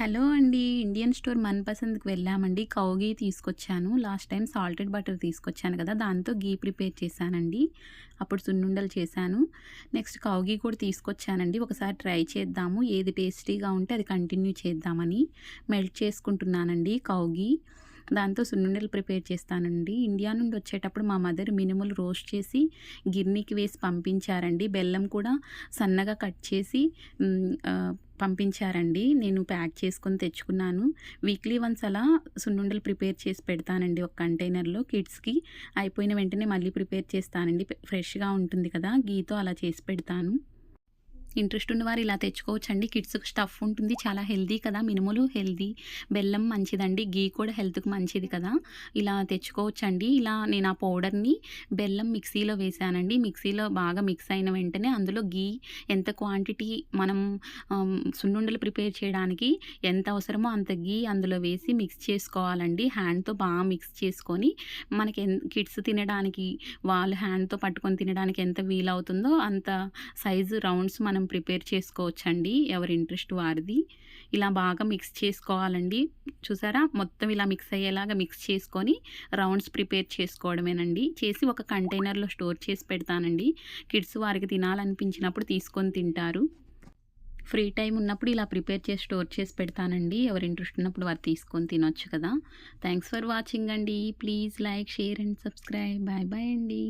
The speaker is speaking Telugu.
హలో అండి. ఇండియన్ స్టోర్ మనపసంద్‌కి వెళ్ళామండి. కౌ ఘీ తీసుకొచ్చాను. లాస్ట్ టైమ్ సాల్టెడ్ బటర్ తీసుకొచ్చాను కదా! దాంతో ఘీ ప్రిపేర్ చేశానండి. అప్పుడు సున్నుండలు చేశాను. నెక్స్ట్ కౌ ఘీ కూడా తీసుకొచ్చానండి. ఒకసారి ట్రై చేద్దాము. ఏది టేస్టీగా ఉంటే అది కంటిన్యూ చేద్దామని మెల్ట్ చేసుకుంటున్నానండి కౌ ఘీ. దాంతో సున్నుండలు ప్రిపేర్ చేస్తానండి. ఇండియా నుండి వచ్చేటప్పుడు మా మదర్ మినుములు రోస్ట్ చేసి గిర్నీకి వేసి పంపించారండి. బెల్లం కూడా సన్నగా కట్ చేసి పంపించారండి. నేను ప్యాక్ చేసుకొని తెచ్చుకున్నాను. వీక్లీ వన్స్ అలా సున్నుండలు ప్రిపేర్ చేసి పెడతానండి ఒక కంటైనర్‌లో కిడ్స్‌కి. అయిపోయిన వెంటనే మళ్ళీ ప్రిపేర్ చేస్తానండి. ఫ్రెష్‌గా ఉంటుంది కదా! ఘీతో అలా చేసి పెడతాను. ఇంట్రెస్ట్ ఉన్నవారు ఇలా తెచ్చుకోవచ్చండి. కిడ్స్‌కి స్టఫ్ ఉంటుంది. చాలా హెల్తీ కదా! మినుములు హెల్తీ, బెల్లం మంచిదండి. ఘీ కూడా హెల్త్‌కి మంచిది కదా! ఇలా తెచ్చుకోవచ్చండి. ఇలా నేను ఆ పౌడర్‌ని బెల్లం మిక్సీలో వేశానండి. మిక్సీలో బాగా మిక్స్ అయిన వెంటనే అందులో ఘీ ఎంత క్వాంటిటీ మనం సున్నుండలు ప్రిపేర్ చేయడానికి ఎంత అవసరమో అంత ఘీ అందులో వేసి మిక్స్ చేసుకోవాలండి. హ్యాండ్‌తో బాగా మిక్స్ చేసుకొని మనకి కిడ్స్ తినడానికి వాళ్ళు హ్యాండ్‌తో పట్టుకొని తినడానికి ఎంత వీలవుతుందో అంత సైజు రౌండ్స్ మనం ప్రిపేర్ చేసుకోవచ్చండి. ఎవరి ఇంట్రెస్ట్ వారిది. ఇలా బాగా మిక్స్ చేసుకోవాలండి. చూసారా? మొత్తం ఇలా మిక్స్ అయ్యేలాగా మిక్స్ చేసుకొని రౌండ్స్ ప్రిపేర్ చేసుకోవడమేనండి. చేసి ఒక కంటైనర్‌లో స్టోర్ చేసి పెడతానండి. కిడ్స్ వారికి తినాలనిపించినప్పుడు తీసుకొని తింటారు. ఫ్రీ టైమ్ ఉన్నప్పుడు ఇలా ప్రిపేర్ చేసి స్టోర్ చేసి పెడతానండి. ఎవరి ఇంట్రెస్ట్ ఉన్నప్పుడు వారు తీసుకొని తినొచ్చు కదా! థాంక్స్ ఫర్ వాచింగ్ అండి. Please like, share and subscribe. Bye bye అండి.